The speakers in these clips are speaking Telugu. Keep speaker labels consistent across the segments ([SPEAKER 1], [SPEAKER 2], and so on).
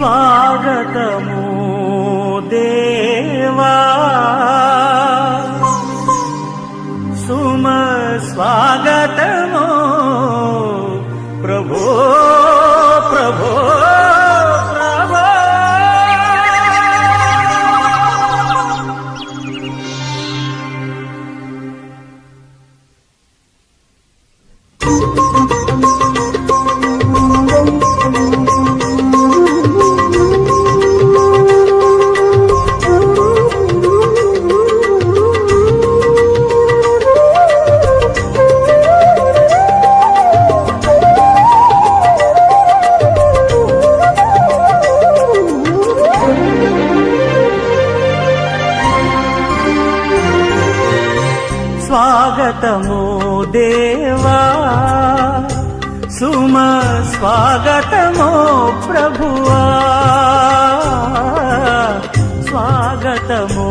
[SPEAKER 1] స్వాగతము దేవా సుమ స్వాగతము ప్రభో ప్రభో ప్రభో. స్వాగతము దేవా సుమ స్వాగతము ప్రభువా స్వాగతము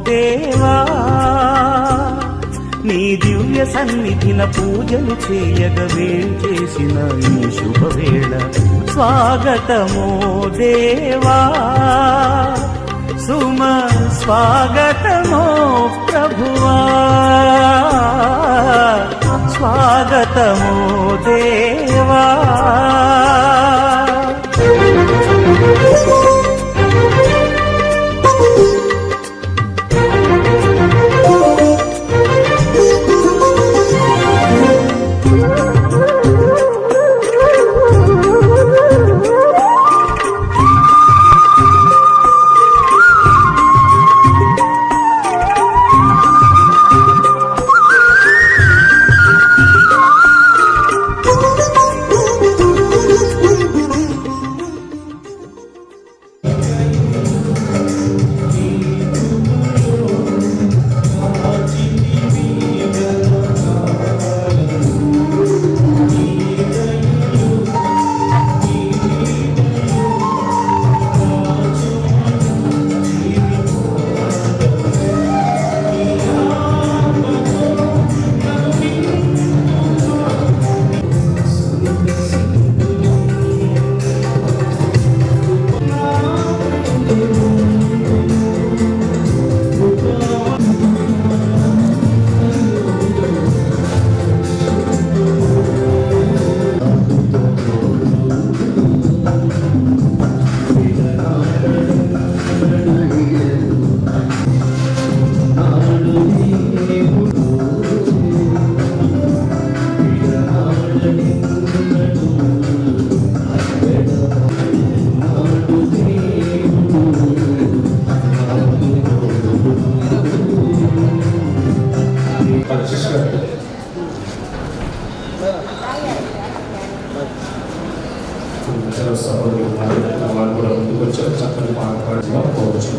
[SPEAKER 1] దేవా నీ దివ్య సన్నిధిన పూజలు చేయగ వేంచేసిన ఈ శుభవేళ స్వాగతము దేవా సుమ స్వాగతము ప్రభువా స్వాగతము దేవా.
[SPEAKER 2] వాళ్ళు కూడా ముందుకు వచ్చారు, చక్కని పాటగా పోవచ్చు.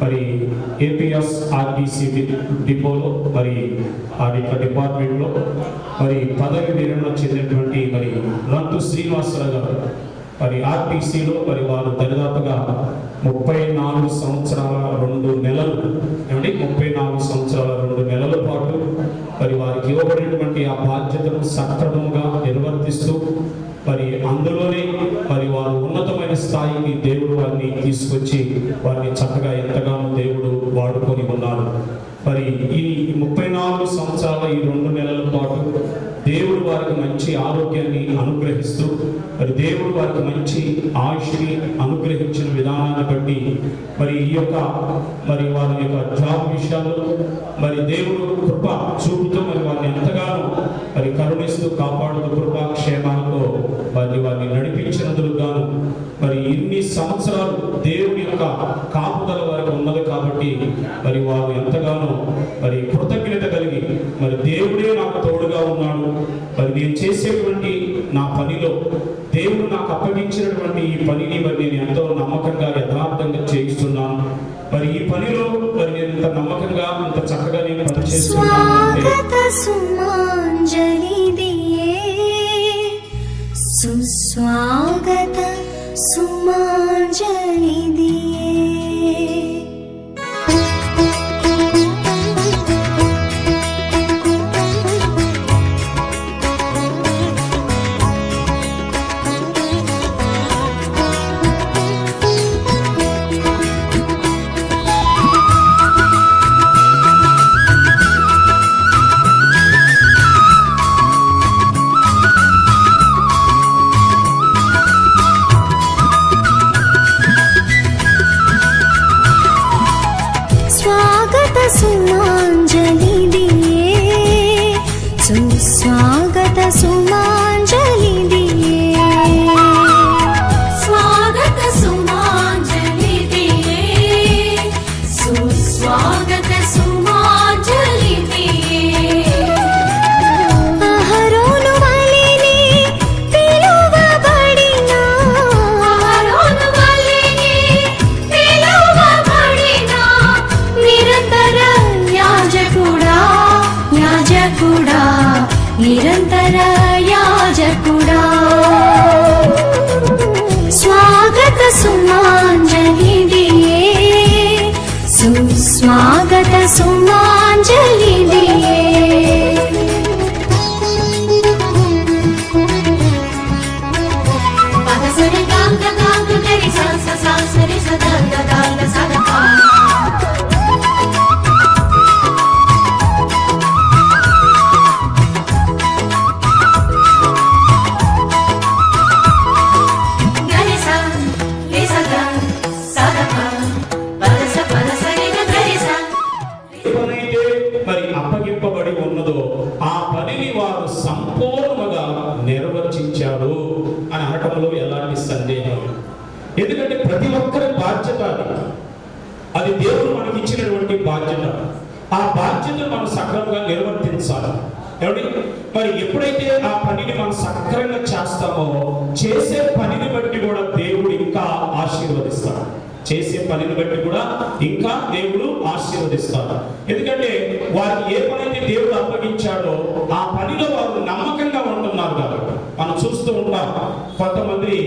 [SPEAKER 3] మరి ఏపీఎస్ ఆర్టీసీ డిపోలో మరి ఆ యొక్క డిపార్ట్మెంట్లో మరి పదవి విరమణ చెందినటువంటి మరి రంతు శ్రీనివాసరావు గారు మరి ఆర్టీసీలో మరి వారు దరిదాపుగా 34 సంవత్సరాల 2 నెలలు ఏమంటే 34 సంవత్సరాల 2 నెలల పాటు మరి వారికి ఇవ్వబడినటువంటి ఆ బాధ్యతను సక్రమంగా నిర్వర్తిస్తూ మరి అందులోనే మరి వారు ఉన్నతమైన స్థాయికి దేవుడు వారిని తీసుకొచ్చి వారిని చక్కగా ఎంతగానో దేవుడు వాడుకొని ఉన్నారు. మరి ఈ 34 సంవత్సరాల ఈ 2 నెలల పాటు దేవుడు వారికి మంచి మంచి ఆరోగ్యాన్ని అనుగ్రహిస్తూ మరి దేవుడు వారికి మంచి ఆయుష్ని అనుగ్రహించిన విధానాన్ని బట్టి మరి ఈ యొక్క మరి వారి యొక్క జాబ్ విషయాల్లో మరి దేవుడు కృప చూపుతూ మరి వారిని ఎంతగానో మరి కరుణిస్తూ కాపాడుతూ కృపా క్షేమాలతో వారిని నడిపించినందుకు గాను మరి ఇన్ని సంవత్సరాలు దేవుని యొక్క కాపుదల వారికి ఉన్నది కాబట్టి మరి వారు ఎంతగానో మరి కృతజ్ఞత కలిగి మరి దేవుడే నాకు తోడుగా ఉన్నాడు, మరి నేను చేసేటువంటి నా పనిలో దేవుడు నాకు అప్పగించినటువంటి ఈ పనిని మరి నేను ఎంతో నమ్మకంగా యథార్థంగా చేయిస్తున్నాను. మరి ఈ పనిలో మరి నేను ఇంత నమ్మకంగా ఇంత చక్కగా నేను పనిచేస్తున్నాను.
[SPEAKER 4] సుస్వాగత సుమాంజలి దియే సుమాంజలి దియే సుస్వాగత సుమాంజలి దియే స్వాగత సుమాంజలి దియే సుస్వాగత సుమాంజలి దియే అహరోను వలెనే పిలువబడిన నిరంతర యాజకుడా స్వాగత సుమాంజలి దియే సుస్వాగత సుమాంజలి దియే పదసరి గాంగ గాంగ గరి సాస సాసరి సదంగ గాంగ సదపా
[SPEAKER 3] నిర్వర్తించాడు అని అనటంలో ఎలాంటి సందేహం. ఎందుకంటే ప్రతి ఒక్కరి బాధ్యత అది దేవుడు మనకి ఇచ్చినటువంటి బాధ్యత. ఆ బాధ్యతను మనం సక్రమంగా నిర్వర్తించాలి. మరి ఎప్పుడైతే ఆ పనిని మనం సక్రమంగా చేస్తామో చేసే పనిని బట్టి కూడా దేవుడు ఇంకా ఆశీర్వదిస్తాడు. చేసే పనిని బట్టి కూడా ఇంకా దేవుడు ఆశీర్వదిస్తాడు. ఎందుకంటే వారికి ఏ పనైతే దేవుడు అప్పగించాడో ఆ పనిలో వారు నమ్మకంగా ఉంటున్నారు కాబట్టి మనం చూస్తూ ఉంటాం. కొంతమంది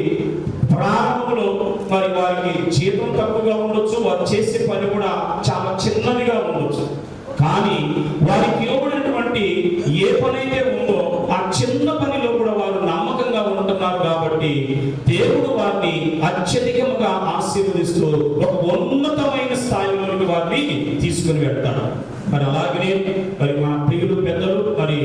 [SPEAKER 3] ప్రారంభంలో మరి వారికి జీతం తక్కువగా ఉండొచ్చు, వారు చేసే పని కూడా చాలా చిన్నదిగా ఉండొచ్చు. కానీ వారికి ఇవ్వబడినటువంటి ఏ పనైతే ఉందో ఆ చిన్న పనిలో కూడా వారు నమ్మకంగా ఉంటున్నారు కాబట్టి దేవుడు వారిని అత్యధికంగా ఆశీర్వదిస్తూ ఒక ఉన్నతమైన స్థాయిలోకి వారిని తీసుకుని వెళ్తాడు. మరి అలాగనే మరి మన ప్రియులు పెద్దలు మరి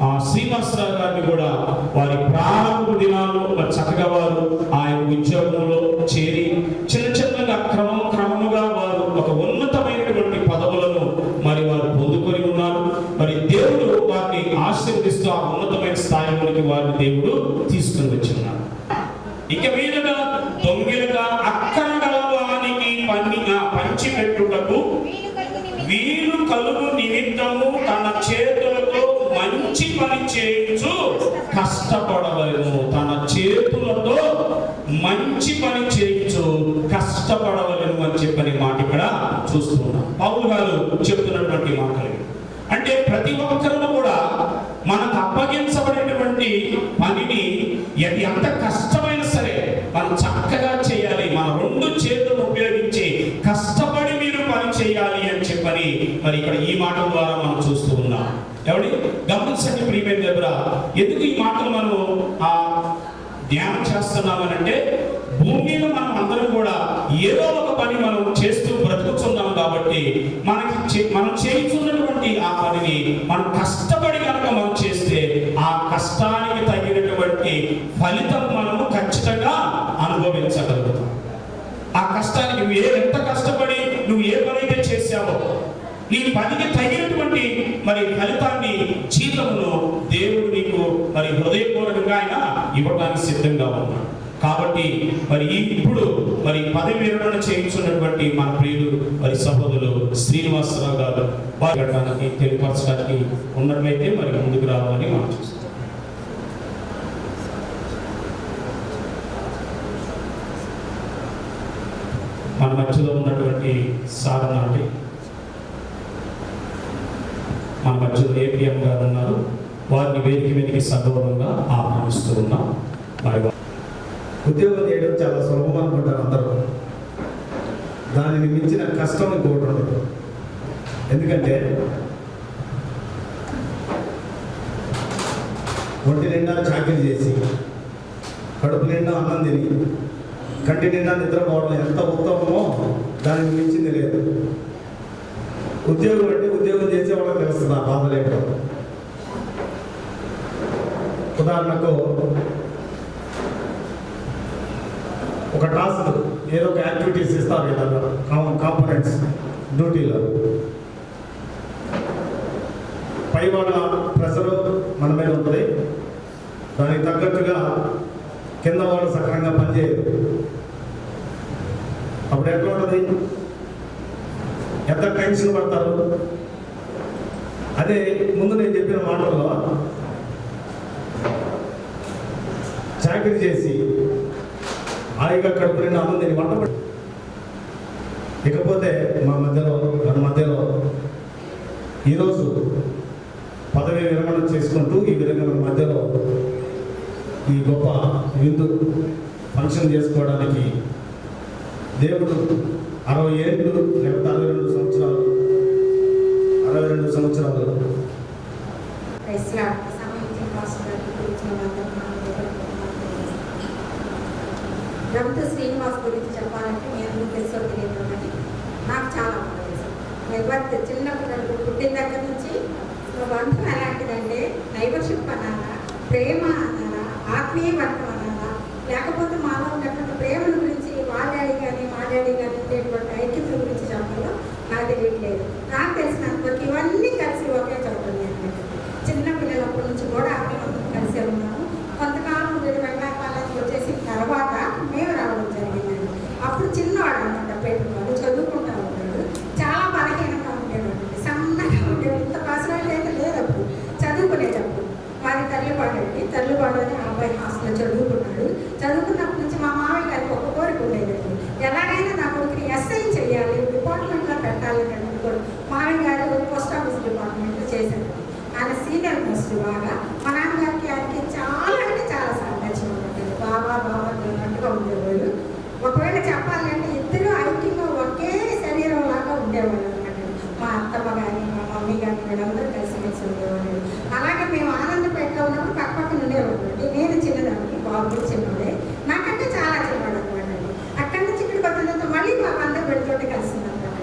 [SPEAKER 3] ఆ శ్రీనివాసరావు గారిని కూడా వారి ప్రారంభ దినాల్లో మరి చక్కగా వారు ఆయన ఉద్యోగంలో చేరి చిన్నగా క్రమముగా వారు ఒక ఉన్నతమైనటువంటి పదవులను మరి వారు పొందుకొని ఉన్నారు. మరి దేవుడు వారిని ఆశీర్వదిస్తూ ఆ ఉన్నతమైన స్థాయిలోకి వారిని దేవుడు తీసుకుని వచ్చిన్నారు. ఇక మీదట దొంగిలుగా అక్కర గలవానికి పంచిపెట్టుటకు వీలు కలుగు నిమిత్తము తన చేతులతో మంచి పని చేయించు కష్టపడవలను. తన చేతులతో మంచి పని చేయించు కష్టపడవలను అని చెప్పని మాట ఇక్కడ చూస్తున్నాం. పౌలు గారు చెప్తున్నటువంటి మాటలు అంటే ప్రతి ఒక్కరు కూడా మనకు అప్పగించబడినటువంటి పనిని ఎంత కష్టమైన సరే మనం చక్కగా చేయాలి. మన రెండు చేతులను ఉపయోగించి కష్టపడి మీరు పని చేయాలి అని చెప్పని మరి ఇక్కడ ఈ మాట ద్వారా మనం చూస్తూ ఉన్నాం. గమనించండి ప్రియమైన దగ్గర, ఎందుకు ఈ మాటలు మనం ధ్యానం చేస్తున్నామనంటే భూమి మీద మనం అందరం కూడా ఏదో ఒక పని మనం చేస్తూ బ్రతుకుతున్నాం కాబట్టి మనం చేస్తున్నటువంటి ఆ పనిని మనం కష్టపడి కనుక మనం చేస్తే ఆ కష్టానికి తగిన నీ పనికి తగినటువంటి మరి ఫలితాన్ని జీవితంలో దేవుడు నీకు మరి హృదయపూర్వకంగా ఆయన ఇవ్వడానికి సిద్ధంగా ఉన్నాడు. కాబట్టి మరి ఇప్పుడు మరి పదవి విరమణ చేయించున్నటువంటి మన ప్రియులు మరి సహోదరులు శ్రీనివాసరావు గారు వారికి తెలియపరచడానికి ఉన్నట్లయితే మరి ముందుకు రావాలని మనం చూస్తాం. మన మధ్యలో ఉన్నటువంటి సాధన అంటే మన మధ్యలో ఏపీఎం గారు ఉన్నారు. వారిని వేదిక మీదకి సగౌరవంగా ఆహ్వానిస్తూ ఉన్నాం. మరి
[SPEAKER 5] ఉద్యోగం చేయడం చాలా సులభం అనుకుంటారు అందరూ. దానిని మించిన కష్టం ఇంకోటి ఉండదు. ఎందుకంటే ఒంటి నిండా చాకరీ చేసి కడుపు నిండా అన్నం తిని కంటి నిండా నిద్రపోవడం ఎంత ఉత్తమమో దానికి మించింది లేదు. ఉద్యోగం అంటే ఉద్యోగం చేసే వాళ్ళకి తెలుస్తుంది ఆ బాధ లేకుండా. ఉదాహరణకు ఒక టాస్క్ ఏదో ఒక యాక్టివిటీస్ ఇస్తారు కదా, కాంపోనెంట్స్ డ్యూటీలో. పై వాళ్ళ ప్రెషర్ మన మీద ఉంటుంది. దానికి తగ్గట్టుగా కింద వాళ్ళు సక్రమంగా పనిచేయరు. అప్పుడు ఎట్లా ఉంటుంది? ఎంత టెన్షన్ పడతారు. అదే ముందు నేను చెప్పిన మాటల్లో చాకరీ చేసి హాయిగా కడుపు నిండా అన్నం తిని వంట. ఇకపోతే మన మధ్యలో ఈరోజు పదవి విరమణ చేసుకుంటూ ఈ విధంగా మన మధ్యలో ఈ గొప్ప విందు ఫంక్షన్ చేసుకోవడానికి దేవుడు 60 ఏళ్ళు లేకపోతే 62 సంవత్సరాలు
[SPEAKER 6] రంతు శ్రీనివాస్ గురించి చెప్పాలంటే నేను తెలుసో తెలియదు కానీ నాకు చాలా బాగా తెలుసు. ఎవరు చిన్న పిల్లలు పుట్టిన దగ్గర నుంచి బంధం ఎలాంటిదంటే నైబర్షిప్ అనాలా, ప్రేమ అనాలా, ఆత్మీయ వర్గం అనాలా, లేకపోతే మాలో ఉన్నటువంటి ప్రేమల గురించి మా డాడీ కానీ ఉండేటువంటి ఐక్యత గురించి చెప్పాలో నాకు తెలియట్లేదు. నాకు తెలిసినంతవరకు ఇవన్నీ కలిసి ఒకే చదువుతుంది అనమాట. చిన్న పిల్లలప్పటి నుంచి కూడా అందరం కలిసే ఉన్నాము. కొంతకాలం వీడు వెంకటాపాలకి వచ్చేసిన తర్వాత మేము రావడం జరిగిందండి. అప్పుడు చిన్నవాడు అనమాట, పెట్టుకోవాలి చదువుకుంటా ఉంటాడు. చాలా బలహీనంగా ఉండేవాడు, సన్నగా ఉండేవాడు. ఇంత పర్సనాలిటీ అయితే లేదు అప్పుడు చదువుకునేటప్పుడు. వారి తల్లిపాడు అని ఆ అబ్బాయి హాస్టల్లో చదువుకున్నాడు. చదువుకున్నప్పటి నుంచి మా మామయ్య గారికి ఒక కోరిక ఉండేదండి, ఎలాగైనా నా కొడుకుని ఎస్ఐ చేయాలి, డిపార్ట్మెంట్లో పెట్టాలి అని కూడా. మామయ్య గారు పోస్ట్ ఆఫీస్ డిపార్ట్మెంట్లో చేశారు. ఆయన సీనియర్ మోస్ట్ బాగా. మా నాన్నగారికి ఆయనకి చాలా అంటే చాలా సాంగత్యం ఉంటుంది. బాబా అన్నట్టుగా ఉండేవాళ్ళు. ఒకవేళ చెప్పాలంటే ఇద్దరు ఐక్యంగా ఒకే శరీరం లాగా ఉండేవాళ్ళు అనమాట. మా అత్తమ్మ కానీ మా మమ్మీ కానీ వీళ్ళందరూ కలిసిమెలిసి ఉండేవాళ్ళు. అలాగే మేము ఆనందపేటలో ఉన్నప్పుడు పక్కన ఉండేవాళ్ళు. నేను చిన్నదాన్ని, బాబు చిన్నవాడే, నాకంటే చాలా చిన్నవాడు అనమాట. అక్కడి నుంచి ఇక్కడికి వచ్చిన తర్వాత మళ్ళీ మా అందరూ పెడుతుంటే కలిసింది అనమాట.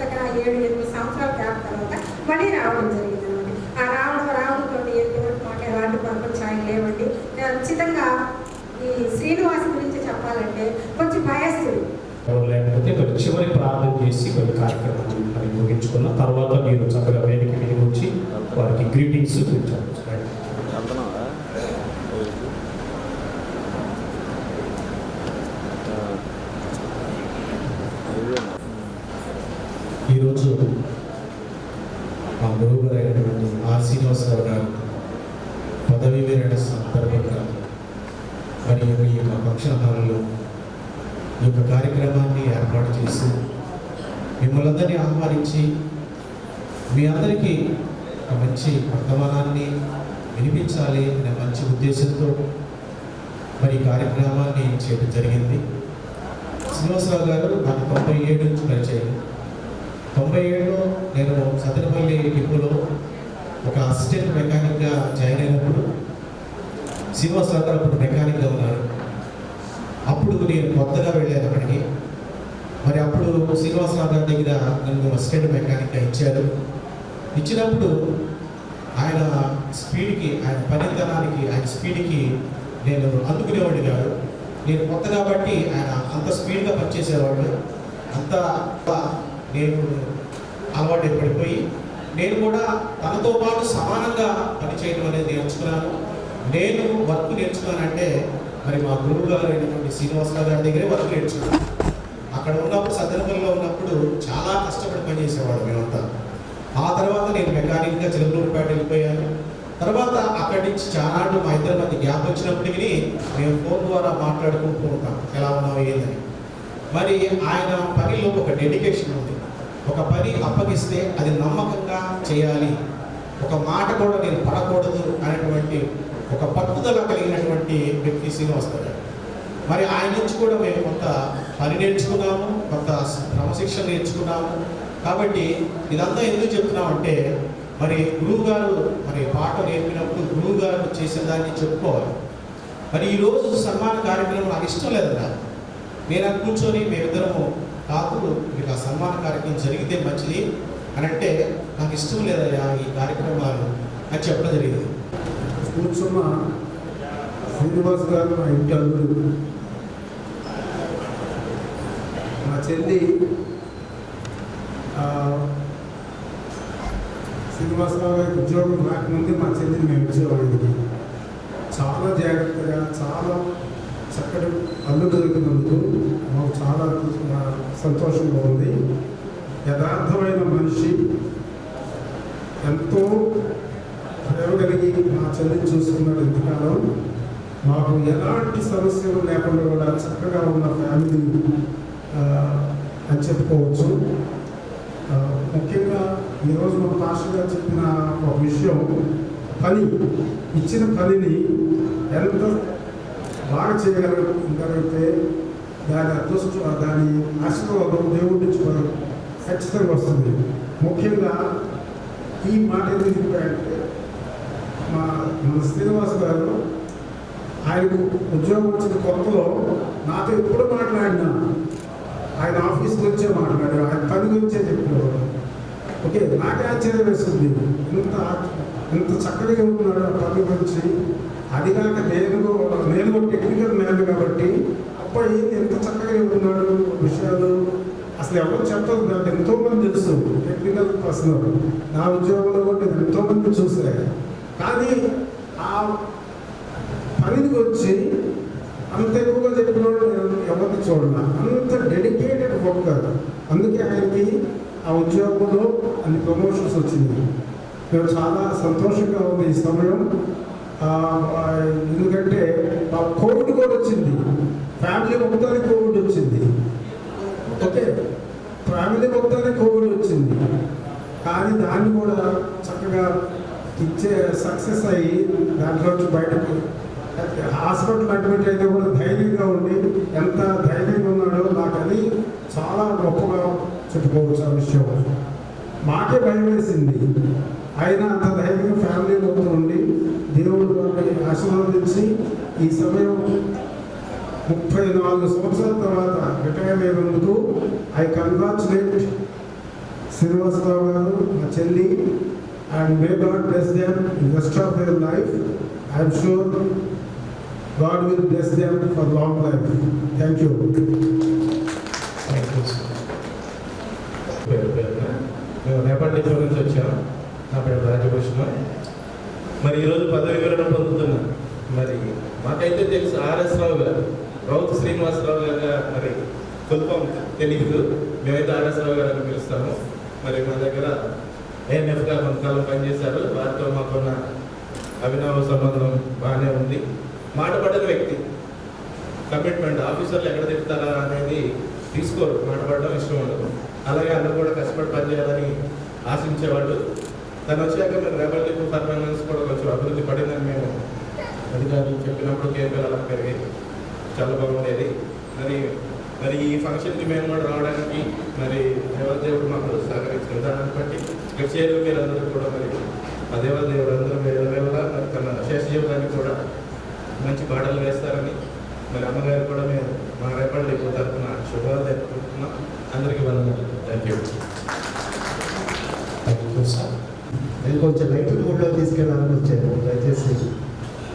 [SPEAKER 6] దగ్గర 7-8 సంవత్సరాల గ్యాప్ తర్వాత మళ్ళీ రావడం జరిగింది అనమాట. ఆ రావడంతో ఎటువంటి మాట ఎలాంటి ప్రపంచాలు లేవండి. ఖచ్చితంగా ఈ శ్రీనివాస్ గురించి చెప్పాలంటే కొంచెం భయస్తుడు.
[SPEAKER 3] లేకపోతే కొన్ని చివరి ప్రార్థన చేసి కొన్ని కార్యక్రమాన్ని మరి ముగించుకున్న తర్వాత మీరు చక్కగా వేదిక మీద వచ్చి వారికి గ్రీటింగ్స్ ఇచ్చారు. ఈరోజు మా గురువు అయినటువంటి ఆర్ శ్రీనివాసరావు గారు పదవీ విరమణ సందర్భంగా మరి ఈ యొక్క ఫంక్షన్ హాల్లో ఈ యొక్క కార్యక్రమాన్ని ఏర్పాటు చేసి మిమ్మల్ని అందరినీ ఆహ్వానించి మీ అందరికీ ఒక మంచి వర్తమానాన్ని వినిపించాలి అనే మంచి ఉద్దేశంతో మరి ఈ కార్యక్రమాన్ని చేయడం జరిగింది. శ్రీనివాసరావు గారు నాకు 97 నుంచి పరిచయం. 97లో నేను సదనపల్లి డిపోలో ఒక అసిస్టెంట్ మెకానిక్గా జాయిన్ అయినప్పుడు శ్రీనివాసరావు గారు అప్పుడు మెకానిక్గా ఉన్నారు. అప్పుడు నేను కొత్తగా వెళ్ళాను అక్కడికి. మరి అప్పుడు శ్రీనివాసరావు గారి దగ్గర నన్ను అసిస్టెంట్ మెకానిక్గా ఇచ్చారు. ఇచ్చినప్పుడు ఆయన స్పీడ్కి, ఆయన పనితనానికి, ఆయన స్పీడ్కి నేను అందుకునేవాడిని కాదు. నేను కొత్త కాబట్టి ఆయన అంత స్పీడ్గా పనిచేసేవాడు. అంత నేను
[SPEAKER 7] అలవాటు పడిపోయి నేను కూడా తనతో పాటు సమానంగా పనిచేయడం అనేది నేర్చుకున్నాను. నేను వర్క్ నేర్చుకున్నానంటే మరి మా గురువు గారు అయినటువంటి శ్రీనివాసరావు గారి దగ్గరే వర్క్ నేర్చుకున్నాను. అక్కడ ఉన్నప్పుడు సద్దనపల్లిలో ఉన్నప్పుడు చాలా కష్టపడి పనిచేసేవాడు మేమంతా. ఆ తర్వాత నేను మెకానిక్గా చిలకలూరుపేట వెళ్ళిపోయాను. తర్వాత అక్కడి నుంచి చాలా మా ఇద్దరి మధ్య గ్యాప్ వచ్చినప్పటికీ మేము ఫోన్ ద్వారా మాట్లాడుకుంటూ ఉంటాం, ఎలా ఉన్నావు ఏందని. మరి ఆయన పనిలో ఒక డెడికేషన్ ఉంది. ఒక పని అప్పగిస్తే అది నమ్మకంగా చేయాలి, ఒక మాట కూడా నేను పడకూడదు అనేటువంటి ఒక పట్టుదల కలిగినటువంటి వ్యక్తి శ్రీనివాసరావు గారు. మరి ఆయన నుంచి కూడా మేము కొంత పని నేర్చుకున్నాము, కొంత క్రమశిక్షణ నేర్చుకున్నాము. కాబట్టి ఇదంతా ఎందుకు చెప్తున్నామంటే మరి గురువు గారు మరి పాట నేర్పినప్పుడు గురువు గారు చేసిన దాన్ని చెప్పుకోవాలి. మరి ఈరోజు సన్మాన కార్యక్రమం నాకు ఇష్టం లేదన్నా, నేను అది కూర్చొని మేమిద్దరము కాదు మీకు ఆ సన్మాన కార్యక్రమం జరిగితే మంచిది అని అంటే నాకు ఇష్టం లేదయ్యా ఈ కార్యక్రమాలు అని చెప్పడం జరిగింది.
[SPEAKER 5] కూర్చున్న శ్రీనివాస్ గారు మా ఇంటి అల్లుడు. మా చెల్లి శ్రీనివాసరావు గారికి ఉద్యోగం రాకముందే మా చెల్లిని మేము ఇచ్చేవాడికి. చాలా జాగ్రత్తగా చాలా చక్కటి అల్లు దొరికినందుకు మాకు చాలా సంతోషంగా ఉంది. యథార్థమైన మనిషి, ఎంతో ప్రేమ కలిగి మా చెల్లిని చూసుకున్నాడు ఇంతకాలం. మాకు ఎలాంటి సమస్యలు లేకుండా కూడా చక్కగా ఉన్న ఫ్యామిలీ అని చెప్పుకోవచ్చు. ముఖ్యంగా ఈరోజు మా పాస్టర్ గారు చెప్పిన ఒక విషయం, పని ఇచ్చిన పనిని ఎంత బాగా చేయగలిగితే దాని అదృష్టం, దాని ఆశీర్వాదం దేవుడి నుంచి ఖచ్చితంగా వస్తుంది. ముఖ్యంగా ఈ మాట ఎందుకు చెప్పారంటే మన శ్రీనివాస్ గారు ఆయనకు ఉద్యోగం వచ్చిన కొత్తలో నాతో ఎప్పుడు మాట్లాడినా ఆయన ఆఫీస్ గురించే మాట్లాడారు, ఆయన పని గురించే చెప్పేవారు. ఓకే, నాకే ఆశ్చర్యం వేస్తుంది, ఇంత చక్కగా ఉంటున్నాడు ఆ పని గురించి. అది కాక నేను టెక్నికల్ మ్యాన్ కాబట్టి అబ్బాయి ఎంత చక్కగా ఉంటున్నాడు విషయాలు అసలు ఎవరు చెప్పదు. నాకు ఎంతోమంది తెలుసు టెక్నికల్ పర్సన్, నా ఉద్యోగంలో కూడా నేను ఎంతోమంది చూసాను. కానీ ఆ పనికి వచ్చి అంత ఎక్కువగా చెప్పిన వాళ్ళు ఎవరిని చూడాలి, అంత డెడికేటెడ్ వర్కర్. అందుకే ఆయనకి ఆ ఉద్యోగంలో అన్ని ప్రమోషన్స్ వచ్చింది. మేము చాలా సంతోషంగా ఉంది ఈ సమయం. ఎందుకంటే కోవిడ్ కూడా వచ్చింది, ఫ్యామిలీ మొత్తానికి కోవిడ్ వచ్చింది. ఓకే, ఫ్యామిలీ మొత్తానికి కోవిడ్ వచ్చింది, కానీ దాన్ని కూడా చక్కగా సక్సెస్ అయ్యి దాంట్లోంచి బయటకు హాస్పిటల్ అడ్మిట్ అయితే కూడా ధైర్యంగా ఉండి ఎంత ధైర్యంగా ఉన్నాడో నాకు అది చాలా గొప్పగా చెప్పుకోవచ్చు. ఆ విషయం మాకే భయం వేసింది, అయినా అంత ధైర్యంగా ఫ్యామిలీ మొత్తం ఉండి దేవుడు వారిని ఆశీర్వదించి ఈ సమయం 34 సంవత్సరాల తర్వాత రిటైర్ అయినందుకు ఐ కంగ్రాచులేట్ శ్రీనివాసరావు గారు, మా చెల్లి, and may God bless them in the rest of their life. I am sure God will bless them for long life. Thank you.
[SPEAKER 8] మేము నేపాళ నుంచి వచ్చాము. నా పేరు రాజభూషణం. మరి ఈరోజు పదవి వివరణ పొందుతున్నాం. మరి మాకైతే తెలుసు ఆర్ఎస్ రావు గారు, రౌత్ శ్రీనివాసరావు గారు, మరి కుల్పం తెలియదు, మేమైతే ఆర్ఎస్ రావు గారు అని పిలుస్తాము. మరి మా దగ్గర ఏఎన్ఎఫ్గా కొంతకాలం పనిచేశారు. వారితో మాకున్న అభినవ సంబంధం బాగానే ఉంది. మాట పడని వ్యక్తి, కమిట్మెంట్. ఆఫీసర్లు ఎక్కడ తిప్పుతారా అనేది తీసుకోరు, మాట పడడం ఇష్టం ఉండదు. అలాగే అందరూ కూడా కష్టపడి పనిచేయాలని ఆశించేవాళ్ళు. తను వచ్చాక మేము రేపటి పర్ఫార్మెన్స్ కూడా కొంచెం అభివృద్ధి పడిందని మేము అధికారులు చెప్పినప్పుడు కేంద్రాలు అలా పెరిగాయి, చాలా బాగుండేది. మరి ఈ ఫంక్షన్కి మేము కూడా రావడానికి మరి దేవదేవుడు మాకు సహకరించిన విధానాన్ని బట్టి ఇక్కడ చేరు మీరందరూ కూడా మరి ఆ దేవదేవుడు అందరూ వేళ మరి తన శేష జీవితానికి కూడా మంచి పాటలు వేస్తారని మరి అమ్మగారు కూడా మేము మా రేపటి తరఫున శుభాలు తెలుపుకుంటున్నాం. అందరికీ వందనాలు. Thank you.
[SPEAKER 9] నేను కొంచెం లైట్ మూడ్లో తీసుకెళ్ళాలని వచ్చాను, దయచేసి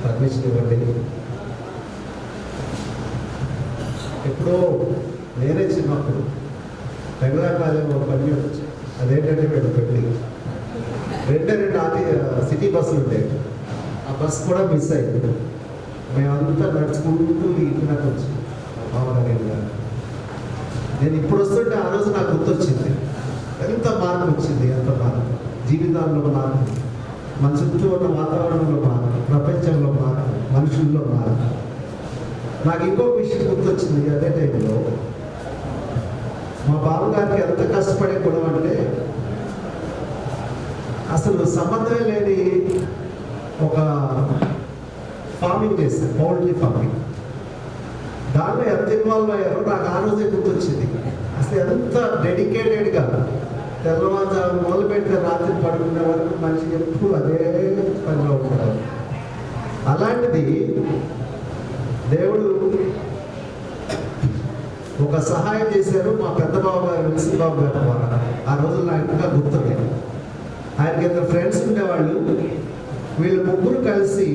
[SPEAKER 9] పర్మిషన్ ఇవ్వండి. ఎప్పుడో నేనే చిన్నప్పుడు బెంగళూరులో పని వచ్చాను. అదేంటంటే వీళ్ళు పెళ్ళి రెండు సిటీ బస్సులు ఉండేవి. ఆ బస్ కూడా మిస్ అయింది. మేమంతా నడుచుకుంటూ ఇంటికి వచ్చి మామగారు నేను ఇప్పుడు వస్తుంటే ఆ రోజు నాకు గుర్తొచ్చింది. ఎంత మార్పు వచ్చింది, ఎంత మార్పు జీవితాల్లో మార్పు, మన చుట్టూ ఉన్న వాతావరణంలో మార్పు, ప్రపంచంలో మార్పు, మనుషుల్లో మార్పు. నాకు ఇంకొక విషయం గుర్తొచ్చింది. అదే టైంలో మా బావగారికి ఎంత కష్టపడే గుణం అంటే అసలు సంబంధమే లేని ఒక ఫార్మింగ్ చేశారు, పౌల్ట్రీ ఫార్మింగ్. దాంట్లో ఎంత ఇన్వాల్వ్ అయ్యారో నాకు ఆ రోజే గుర్తొచ్చింది. అసలు ఎంత డెడికేటెడ్గా తెల్లవారుజాము మొదలు పెడితే రాత్రి పడుకునే వరకు మనిషి ఎప్పుడు అదే పనిలో ఉంటారు. అలాంటిది దేవుడు ఒక సహాయం చేశారు మా పెద్ద బాబు గారు, విల్సన్ బాబు గారి ద్వారా. ఆ రోజులు నాకు ఇంకా గుర్తుంది. ఆయనకి ఇద్దరు ఫ్రెండ్స్ ఉండేవాళ్ళు. వీళ్ళు ముగ్గురు కలిసి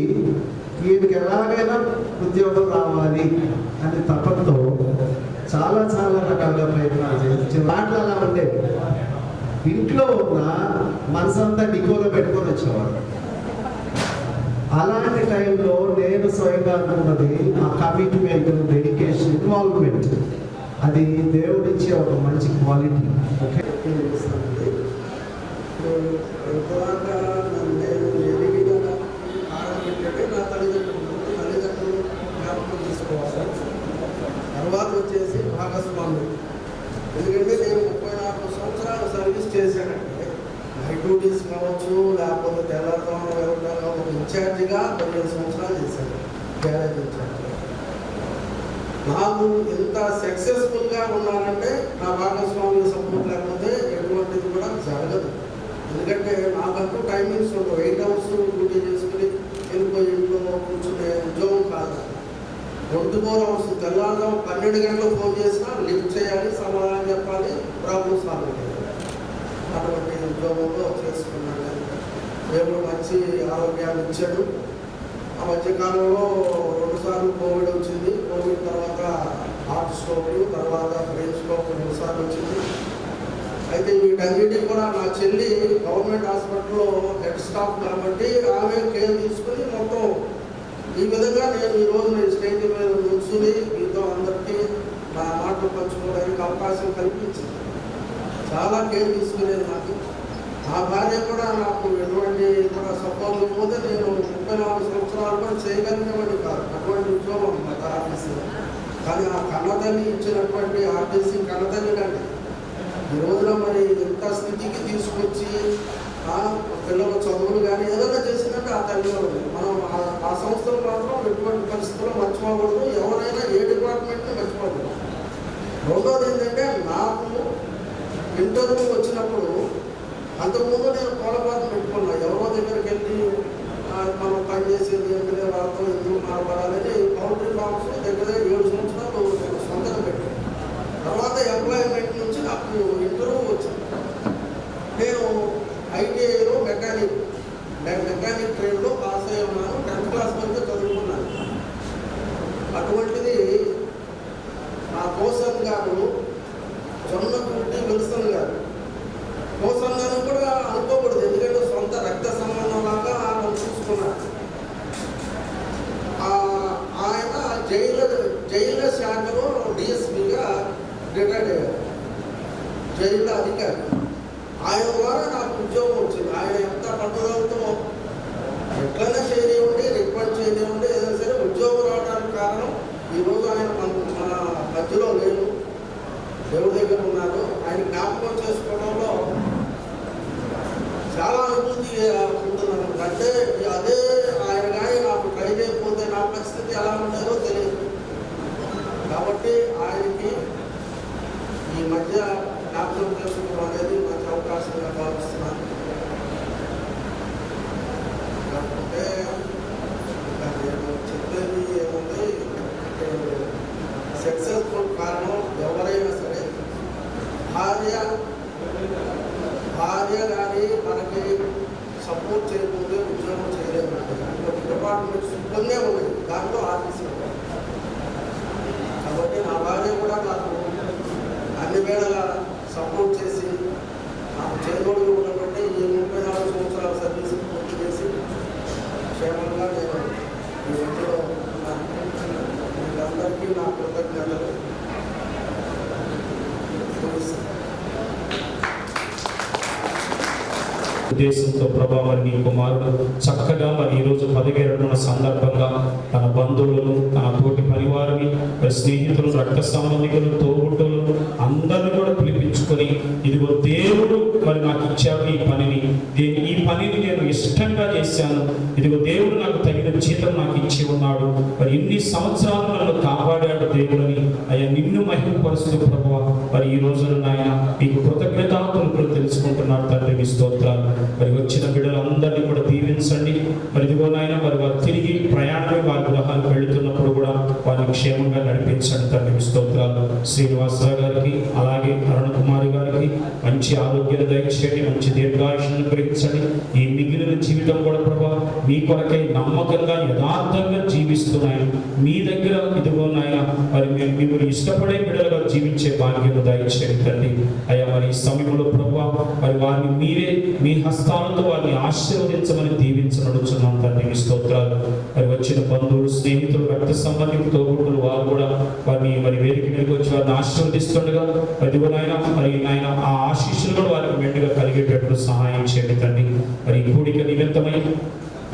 [SPEAKER 9] ఈయనకి ఎలాగైనా ఉద్యోగం రావాలి అని తపంతో చాలా చాలా రకాలుగా ప్రయత్నాలు చేసి మాటలు అలా ఉండేవి. ఇంట్లో ఉన్న మనసంతా డికోలో పెట్టుకొని వచ్చేవాడు. అలాంటి టైంలో నేను స్వయంగా అనుకున్నది ఆ కమిట్మెంట్, డెడికేషన్, ఇన్వాల్వ్మెంట్, అది దేవుడిచ్చే ఒక మంచి క్వాలిటీ.
[SPEAKER 5] నా తల్లిదండ్రులు జ్ఞాపకం తీసుకోవాలి. తర్వాత వచ్చేసి భాగస్వామి. ఎందుకంటే నేను 34 సంవత్సరాలు సర్వీస్ చేశానంటే నైట్ డ్యూటీస్ కావచ్చు, లేకపోతే తెల్లవారుజామున వెళ్ళడం, ఒక ఇన్ఛార్జిగా 15 సంవత్సరాలు చేశాను, గ్యారేజ్ ఇన్ఛార్జ్. నాకు ఎంత సక్సెస్ఫుల్గా ఉన్నానంటే నా భాగస్వామ్య సపోర్ట్ లేకపోతే ఎటువంటిది కూడా జరగదు. ఎందుకంటే నాకంటూ టైమింగ్స్ ఉండవు. 8 hours డ్యూటీ చేసుకుని వెళ్ళిపోయి ఇంట్లో కూర్చునే ఉద్యోగం కాదు. 24 hours తెల్లారుజాము 12 గంటలకు ఫోన్ చేసినా లిఫ్ట్ చేయాలి, సమాధానం చెప్పాలి, ప్రాబ్లమ్ సాల్వ్ చేయాలి. అటువంటి ఉద్యోగంలో చేసుకున్నాను. దేవుడు మంచి ఆరోగ్యాన్ని ఇచ్చాడు. ఆ మధ్యకాలంలో 2 సార్లు కోవిడ్ వచ్చింది. కోవిడ్ తర్వాత హార్ట్ స్ట్రోక్, తర్వాత బ్రెయిన్ స్ట్రోక్ 2 సార్లు వచ్చింది. అయితే వీటన్నిటికీ కూడా నా చెల్లి గవర్నమెంట్ హాస్పిటల్లో హెడ్ స్టాఫ్ కాబట్టి ఆమె కేర్ తీసుకుని మొత్తం ఈ విధంగా నేను ఈరోజు స్టేజ్ మీద కూర్చుని మీతో అందరికీ నా మాటలు పంచుకోవడానికి అవకాశం కల్పించింది. చాలా కేర్ తీసుకునేది నాకు. నా భార్య కూడా నాకు ఎటువంటి కూడా సపోర్ట్ లేకపోతే నేను 34 సంవత్సరాలు కూడా చేయగలిగినవాడిని కాదు. అటువంటి ఉద్యోగం అన్నమాట ఆర్టీసీలో. కానీ ఆ కన్నతల్లి ఇచ్చినటువంటి ఆర్టీసీ కన్నతల్లి కంటే ఈ రోజున మరి ఎంత స్థితికి తీసుకొచ్చి పిల్లల చదువులు కానీ ఏదైనా చేసిందంటే ఆ తల్లిలో మనం ఆ సంస్థలు మాత్రం ఎటువంటి పరిస్థితుల్లో మర్చిపోకూడదు. ఎవరైనా ఏ డిపార్ట్మెంట్ని మర్చిపోకూడదు. రెండోది ఏంటంటే నాకు ఇంటర్వ్యూ వచ్చినప్పుడు అంతకుముందు నేను కోలపాతం పెట్టుకున్నా. ఎవరో దగ్గరికి వెళ్ళి మనం పనిచేసేది ఏంటంటే వాళ్ళతో ఎందుకు మాట్లాడాలని పౌల్ట్రీ ఫార్మ్స్ దగ్గర 7 సంవత్సరాలు నేను సొంతంగా పెట్టాను. తర్వాత ఎంప్లాయ్మెంట్ నుంచి నాకు ఇంటర్వ్యూ వచ్చింది. నేను ఐటీఐలో మెకానిక్ ట్రైన్లో పాస్ అయ్యి ఉన్నాను. 10th క్లాస్ వరకు చదువుకున్నాను. అటువంటిది నా కోసన్ గారు, జొన్నకుర్తి విల్సన్ గారు, కోసన్ గారు కూడా అనుకోకూడదు. ఎందుకంటే సొంత రక్త సంబంధం లాగా నన్ను చూసుకున్నాను. ఆయన జైళ్ళ శాఖలో డిఎస్పీగా రిటైర్డ్ అయ్యారు, జైళ్ళ అధికారి. ఆయన ద్వారా నాకు ఉద్యోగం వచ్చింది. ఆయన ఎంత పట్టుదలతో ఎట్లైనా చేయనివ్వండి, రిక్వెస్ట్ చేయనివ్వండి, ఏదైనా సరే ఉద్యోగం రావడానికి కారణం ఈరోజు ఆయన మన మధ్యలో లేరు, దేవుడి దగ్గర ఉన్నారు. ఆయన జ్ఞాపకం చేసుకోవడంలో చాలా అనుభూతి ఉంటున్నాను. అంటే అదే ఆయన కానీ నాకు ట్రై చేయకపోతే నా పరిస్థితి ఎలా ఉండేదో తెలియదు. కాబట్టి ఆయనకి ఈ మధ్య జ్ఞాపకం చేసుకోవడం అనేది మంచి అవకాశంగా భావిస్తున్నాను. కాకపోతే నేను చెప్పేది ఏముంది, సక్సెస్ఫుల్ కారణం ఎవరైనా సరే భార్య కానీ మనకి సపోర్ట్ చేయకపోతే ఉద్యోగం చేయలేమంటే కొన్ని డిపార్ట్మెంట్స్ కొన్ని ఉన్నాయి, దాంట్లో ఆర్టీసీ. కాబట్టి నా భార్య కూడా నాకు అన్ని వేళలా సపోర్ట్ చేసి నాకు
[SPEAKER 7] అందరికీ నా కృతజ్ఞతలు.
[SPEAKER 3] ఉద్దేశంతో ప్రభా మరి నీ కుమారుడు చక్కగా మరి ఈరోజు పదవి విరమణ సందర్భంగా తన బంధువులను, తన తోటి పరివారిని, మరి స్నేహితులు, రక్త సంబంధికులు, తోబుట్టులు అందరిని కూడా పిలిపించుకొని, ఇదిగో దేవుడు మరి నాకు ఇచ్చాడు ఈ పనిని, ఈ పనిని నేను ఇష్టంగా చేశాను, ఇదిగో దేవుడు నాకు తగిన జీతం నాకు ఇచ్చి ఉన్నాడు, మరి ఇన్ని సంవత్సరాలు నన్ను కాపాడాడు దేవుడని అయ్యా నిన్ను మహిమపరుస్తూ ప్రభువా మరి ఈ రోజున నాయన మీకు కృతజ్ఞతాపరులు తెలుసుకుంటున్నారు తండ్రి. మీ స్తోత్రాలు. మరి వచ్చిన బిడ్డలందరినీ కూడా దీవించండి. మరి ఇదిగో నాయన మరి వారు తిరిగి ప్రయాణమై వారి గృహాలకు వెళుతున్నప్పుడు కూడా వారిని క్షేమంగా నడిపించండి తండ్రి. మీ స్తోత్రాలు. శ్రీనివాసరావు గారికి అలాగే అరుణ కుమారి గారికి మంచి ఆరోగ్యాన్ని దయచేయండి, మంచి దీర్ఘాయుష్ను గ్రహించండి. ఈ మిగిలిన జీవితం కూడా ప్రభా మీ కొరకై నమ్మకంగా యథార్థంగా జీవిస్తున్నాయి. మీ దగ్గర ఇదిగో నాయన మరి మేము మిమ్మల్ని ఇష్టపడే బిడ్డలుగా జీవించే భాగ్యం దయచేయండి తండ్రి. అయ్యా మరి ఈ సమయంలో ప్రభా మరి వారిని మీరే మీ హస్తాలతో వారిని ఆశీర్వదించమని దీవించబడుచున్నాం తండ్రి. మీ స్తోత్రాలు. మరి వచ్చిన బంధువులు, స్నేహితులు, రక్త సంబంధికులతో కూడుకులు వారు కూడా వారిని మరి వేదిక మీదకి వచ్చి వారిని ఆశీర్వదిస్తుండగా ఇదిగో నాయన మరి నాయన ఆ ఆశీస్సులు కూడా వారికి మెండుగా కలిగేటట్లు సహాయం చేయండి తండ్రి. మరి ఈ కూడిక నిమిత్తమై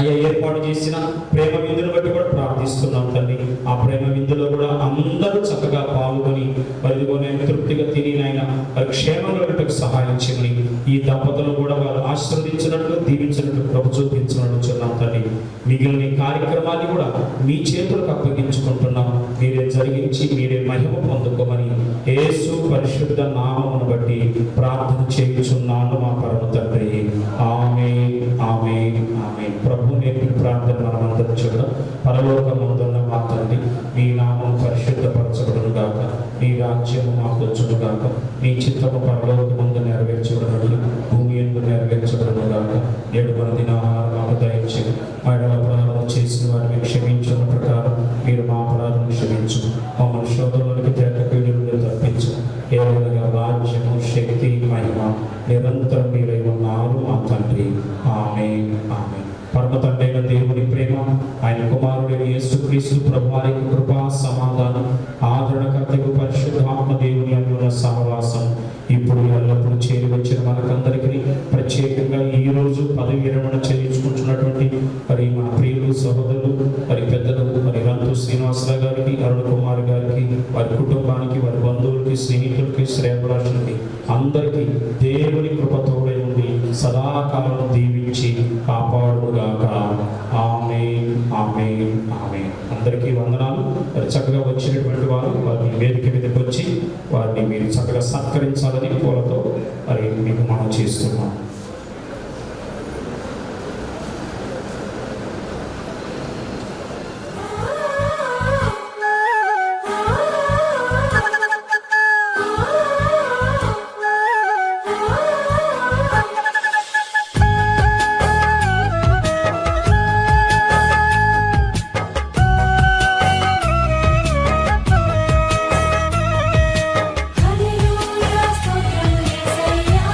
[SPEAKER 3] అయ్యా ఏర్పాటు చేసిన ప్రేమ విందును బట్టి కూడా ప్రార్థిస్తున్నాం తండ్రి. ఆ ప్రేమ విందులో కూడా అందరూ చక్కగా పాల్గొని మరి నేను తృప్తిగా తిని నాయన మరి క్షేమంగా వెళ్ళటకు సహాయం చేయమని ఈ దంపతులు కూడా వారు ఆశీర్వదించినట్లు దీవించినట్లు ప్రభు చూపించనున్నాం తండ్రి. మిగిలిన కార్యక్రమాన్ని కూడా మీ చేతులకు అప్పగించుకుంటున్నాం. మీరే జరిగించి మీరే మహిమ పొందుకోమని యేసు పరిశుద్ధ నామమును బట్టి ప్రార్థన చేయుచున్నాను మా పరమ తండ్రి. ఆమేన్, ఆమేన్, ఆమేన్. ప్రభు నేర్పిన ప్రార్థన మనమందరం చూడడం. పరలోకమందున్న మా తండ్రి, మీ నామం పరిశుద్ధపరచబడును గాక, మీ రాజ్యము మాకు వచ్చును గాక, మీ చిత్తము పరలోకమందు నెరవేర్చబడును, భూమి యందు నెరవేర్చబడును గాక. నేడు మన దినాహారం మాకు దయచేయండి. మా అపరాధం చేసిన వారిని క్షమించిన ప్రకారం మీరు మా అపరాధం క్షమించు. మమ్మల్ని శోధనలకు తేటపీడులను తప్పించు. ఏదైనా రాజ్యము, శక్తి, మహిమ నిరంతరం మీరై ఉన్నారు మా తండ్రి. ఆమేన్, ఆమేన్. పరమ తండ్రైన దేవుని ప్రేమ, ఆయన కుమారుడైన యేసుక్రీస్తు ప్రభువారి కృపా, సమాధానం, ఆదరణకర్తకు పరిశుద్ధాత్మ దేవుని అందున్న సహవాసం ఇప్పుడు ఎల్లప్పుడూ చేరి వచ్చిన మనకందరికీ, ప్రత్యేకంగా ఈ రోజు పదవి విరమణ చేయించుకుంటున్నటువంటి మరి మా ప్రియులు, సహోదరులు, మరి పెద్దలు, మరి రంతు శ్రీనివాసరావు గారికి, అరుణ కుమార్ గారికి, వారి కుటుంబానికి, వారి బంధువులకి, స్నేహితులకి, శ్రేయభిలాషులకి అందరికీ దేవుని కృప తోడై ఉండి సదాకాలం దీవించి కాపాడుగాక. ఆమేన్, ఆమేన్, ఆమేన్. అందరికీ వందనాలు. మరి చక్కగా వచ్చినటువంటి వారు వారిని వేదిక మీదకి వచ్చి వారిని మీరు చక్కగా సత్కరించాలని పూలతో మరి మీకు మనం చేస్తున్నాం.
[SPEAKER 4] హల్లెలూయా స్తోత్రం యేసయ్యా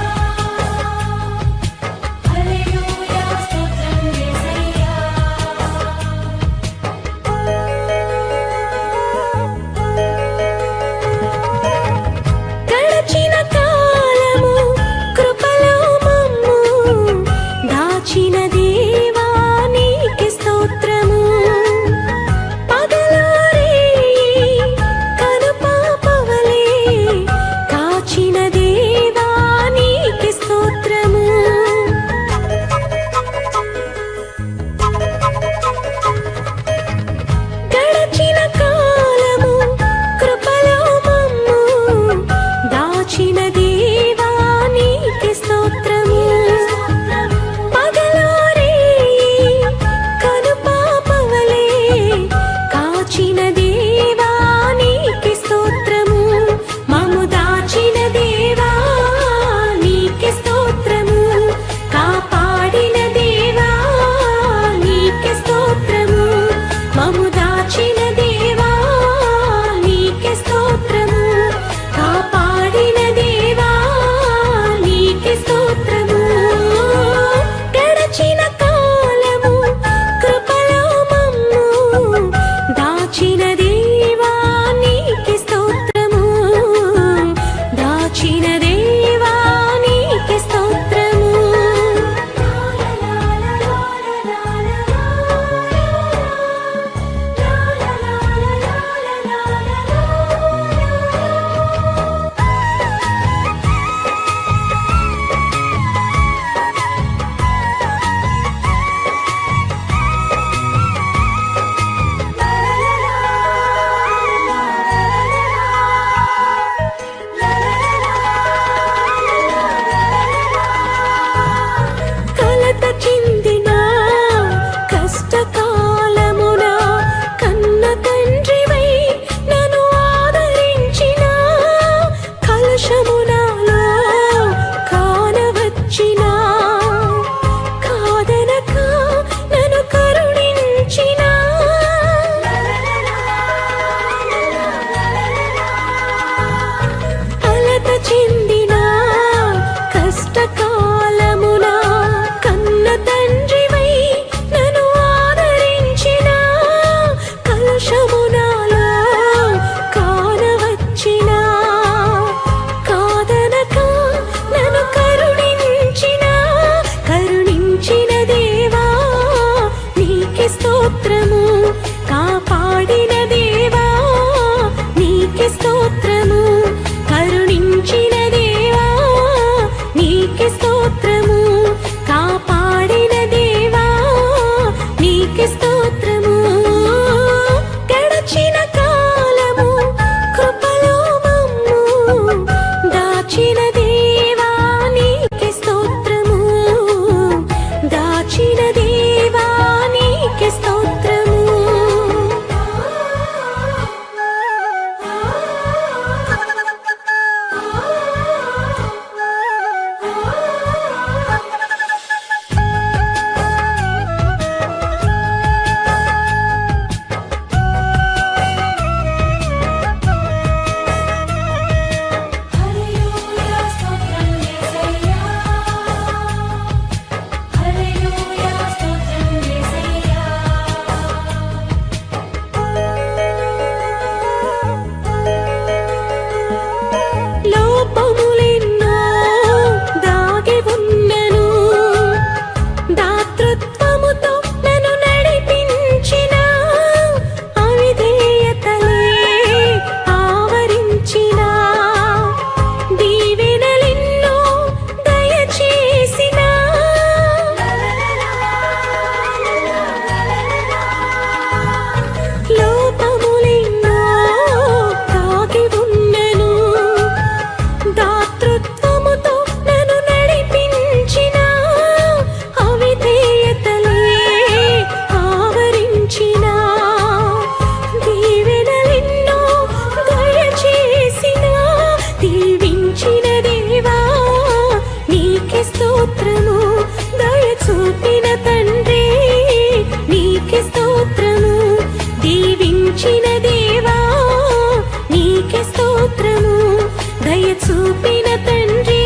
[SPEAKER 4] చూపిన తండ్రి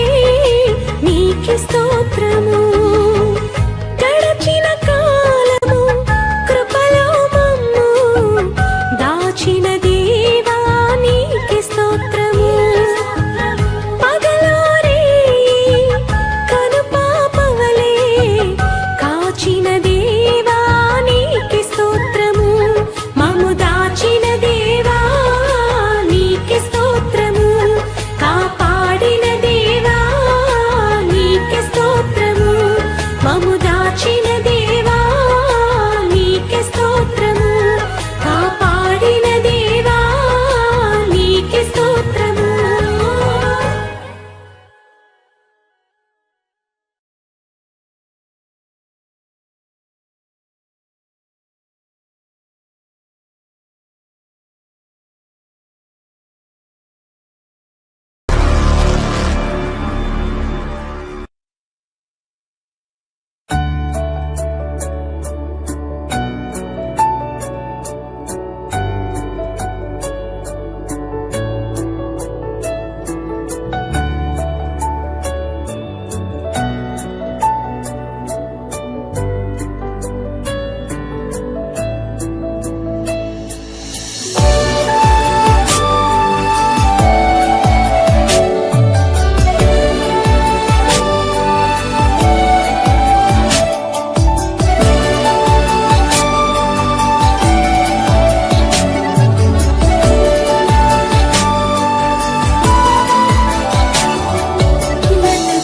[SPEAKER 4] నీకే స్తోత్రము. గడచిన కాలము కృపలో మమ్ము దాచిన దేవా నీకే స్తోత్రము. పగలో రేయి కనుపాపవలే కాచిన దేవా నీకే స్తోత్రము. మమ్ము దాచిన దేవా నీకే స్తోత్రము. కాపాడిన దేవా నీకే స్తోత్రము. మమ్ము దాచిన దేవా నీకే స్తోత్రము. కాపాడిన దేవా నీకే స్తోత్రము.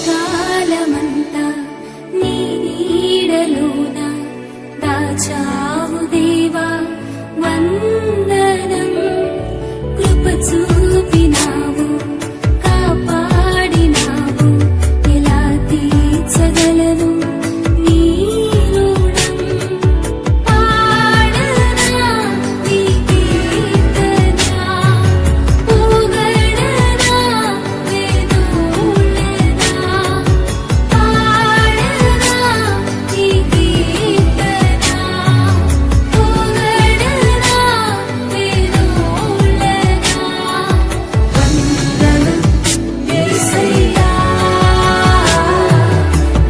[SPEAKER 4] గతకాలమంతా నీ నీడలోన దాచావు దేవా వందనం. కృప చూపినావు కాపాడినావు ఎలా తీర్చగలను నీ రుణం. పాడనా నీ కీర్తన పొగడనా వేదోళ్ళనా. పాడనా నీ కీర్తన పొగడనా వేదోళ్ళనా. వందనం యేసయ్యా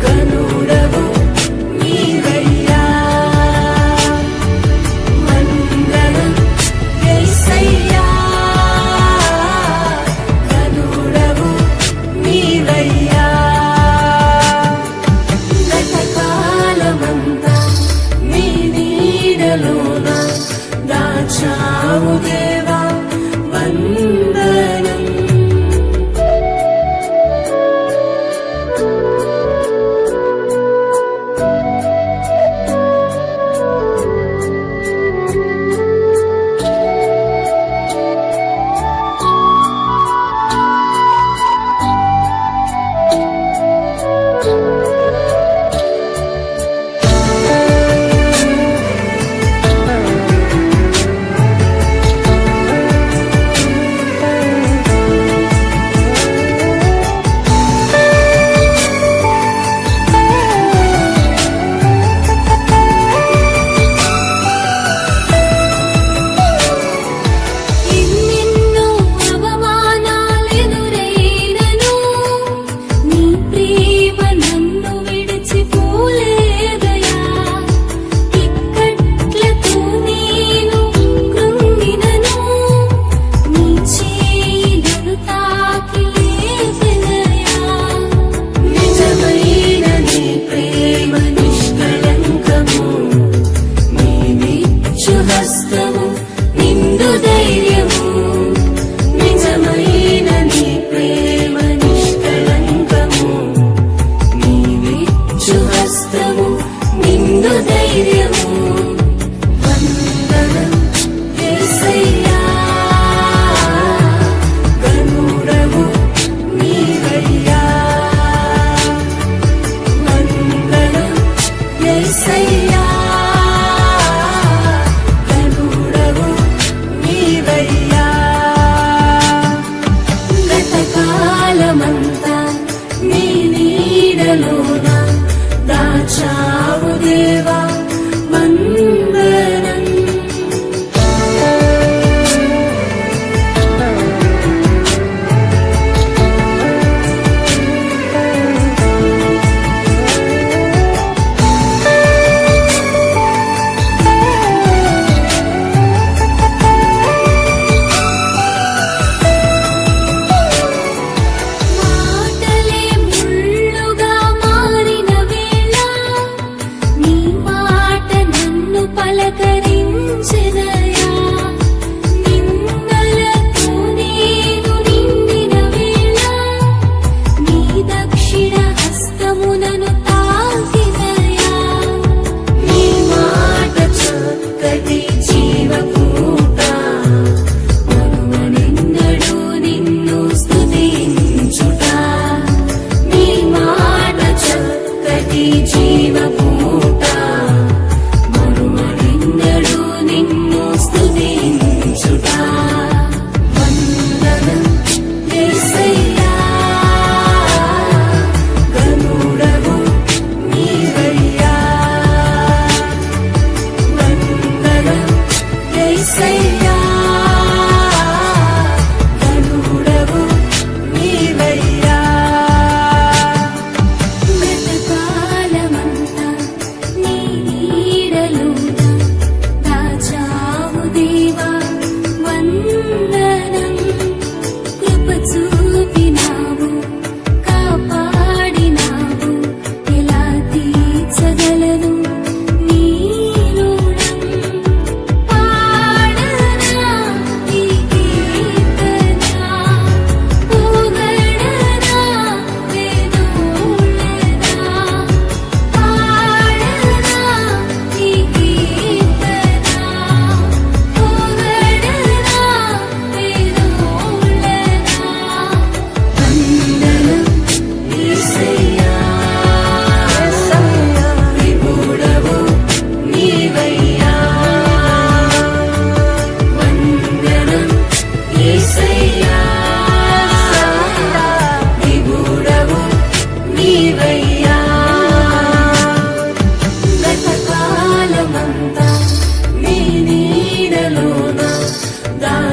[SPEAKER 4] కనుడవు నీవయ్యా. వందనం యేసయ్యా కనుడవు నీవయ్యా. గతకాలమంతా నీ నీడలోన దాచావు దేవా వందనం. ఎన్నెన్నో అవమానాలెదురైనను నీ ప్రేమ నన్ను విడిచిపోలేదయా. ఇక్కట్లతో నేను కృంగినను నీ చేయి నన్ను తాకి లేపెనయా. నిజమైన నీ ప్రేమ నిష్కళంకము నీ నిత్య హస్తము నిండు ధైర్యము. నిజమైన నీ ప్రేమ నిష్కళంకము నీ నిత్య హస్తము నిండు ధైర్యము. వందనం యేసయ్యా కనుడవు నీవయ్యా. వందనం యేసయ్యా కనుడవు నీవయ్యా.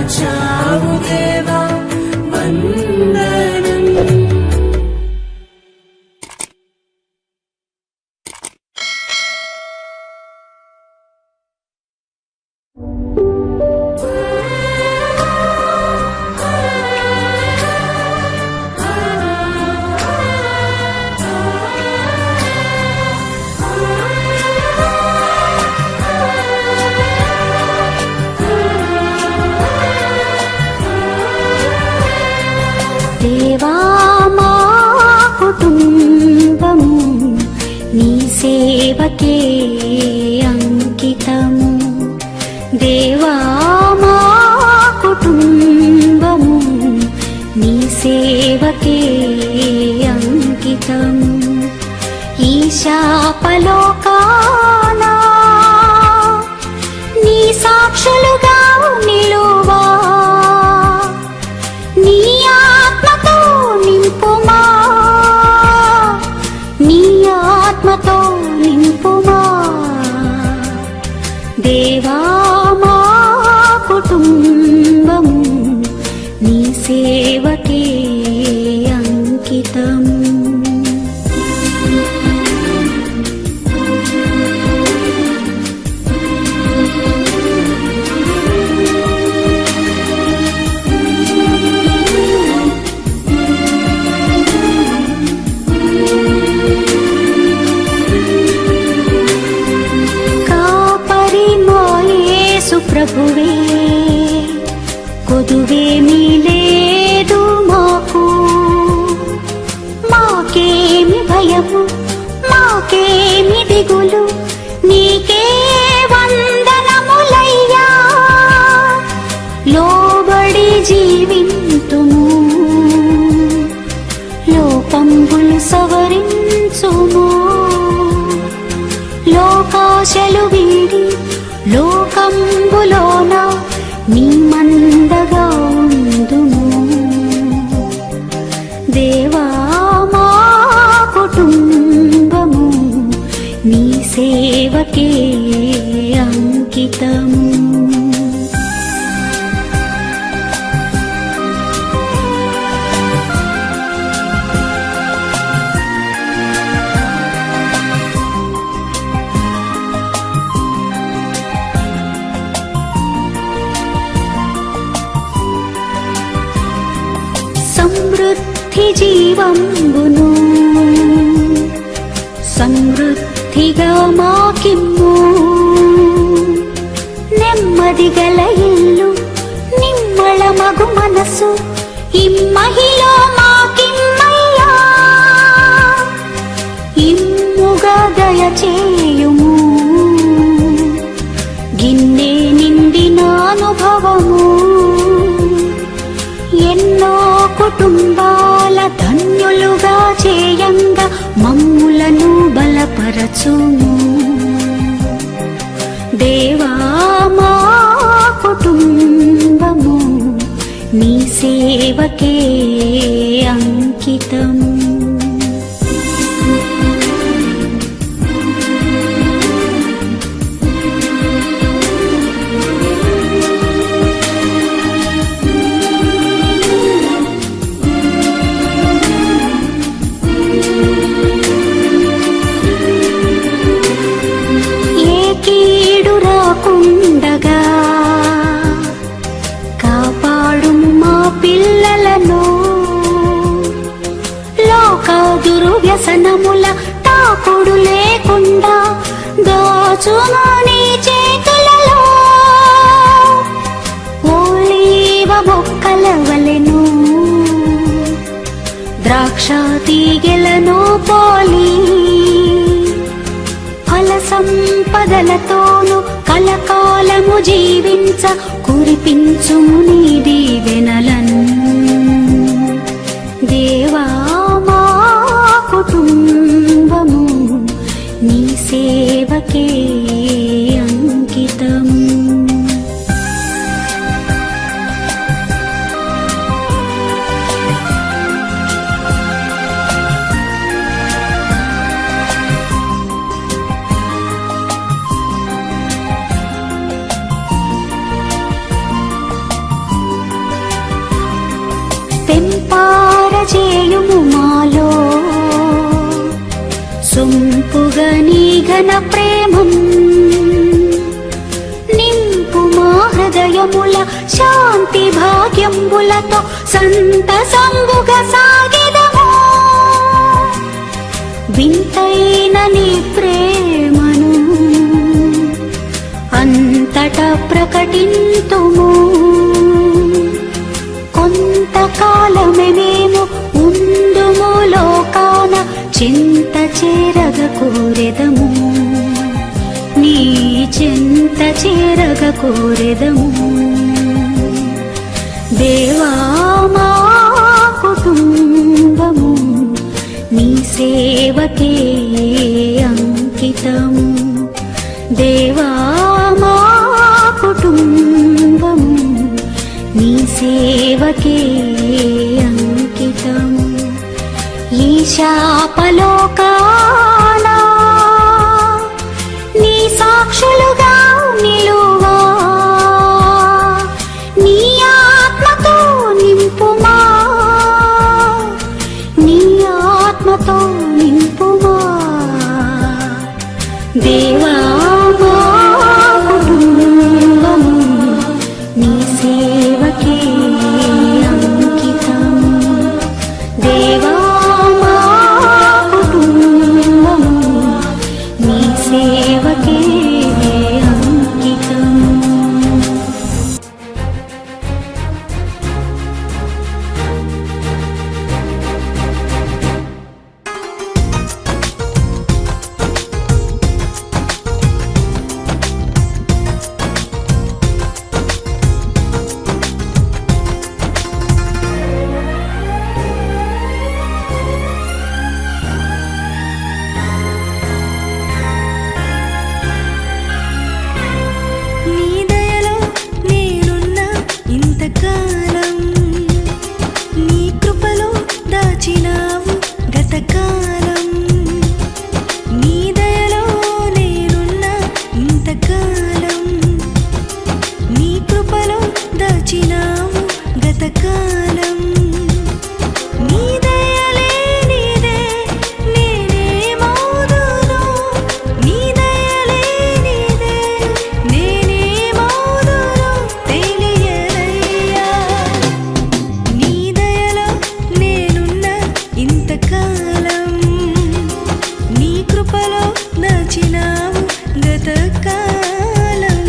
[SPEAKER 4] కాచావు దేవా వందనం.
[SPEAKER 10] దేవా మా కుటుంబము నీ సేవకే అంకితము. దేవా మా కుటుంబము నీ సేవకే అంకితము. ఈ శాపలోకానా నీ సాక్షులుగా నిలువా, నీ ఆత్మతో నింపుమా, నీ ఆత్మతో నింపుమా. దేవా మా కుటుంబము నీ సేవకే అంకితము. ప్రభువే కొదువేమీ లేదు మాకు, మాకేమి భయము మాకేమి దిగులు, నీకే వందనములయ్యా. లోబడి జీవింతుము, లోపంబులు సవరించుము. లోకాశలు వీడి లోకంబులోన నీ మందగా ఉందుము. దేవా మా కుటుంబము నీ సేవకే అంకితము. సమృద్ధి జీవంబును సమృద్ధిగా మాకిమ్ము, నెమ్మది గల ఇల్లు నిమ్మళ మగు మనసు ఇమ్మహిలో మాకిమ్మయ్యా. ఇమ్ముగా దయచేయుము, గిన్నె నిండిన అనుభవము. ఎన్నో కుటుంబాల ధన్యులుగా చేయంగా మమ్ములను బలపరచుము. దేవా మా కుటుంబము నీ సేవకే అంకితము. ఉండగా కాపాడు మా పిల్లలను, లోక దుర్వ్యసనముల తాకుడు లేకుండా దాచుము నీ చేతులలో. ఓలీవ మొక్కల వలెను ద్రాక్ష తీగెలను పోలి ఫల సంపదలతోను కలకాలము జీవించ కురిపించుము నీ దీవెనలను. దేవా మా కుటుంబము నీ సేవకే అంకితము. పెంపారజేయుము మాలో సొంపుగా నీ ఘన ప్రేమం నింపు మా హృదయముల శాంతి భాగ్యంబులతో సంతసంబుగా సాగిదము వింతైన నీ ప్రేమను అంతటా ప్రకటింతుము కొంతకాలమే మేము ఉందుము లోకాన చింత చేరగ కోరెదము నీ చింత చేరగ కోరెదము దేవా మా కుటుంబము నీ సేవకే అంకితము దేవా మా కుటుంబము నీ సేవకే అంకితము ఈ శాపలోకాన నీ సాక్షులుగా నిలువా నీ ఆత్మతో నింపుమా నీ ఆత్మతో నింపుమా దేవా మా కుటుంబము నీ సేవకే అంకితము దేవా మా కుటుంబము నీ సేవకే అంకితము నీ దయలో నేనున్నా ఇంతకాలం నీ కృపలో దాచినావు గతకాలం నీ దయలో నేనున్నా ఇంతకాలం నీ కృపలో దాచినావు గతకాలం నీ దయలే నీదే నేనేమౌదును నీ దయలే నీదే నేనేమౌదును తెలియదయ్యా నీ దయలో నేనున్నా ఇంతకాలం నీ కృపలో దాచినావు గతకాలం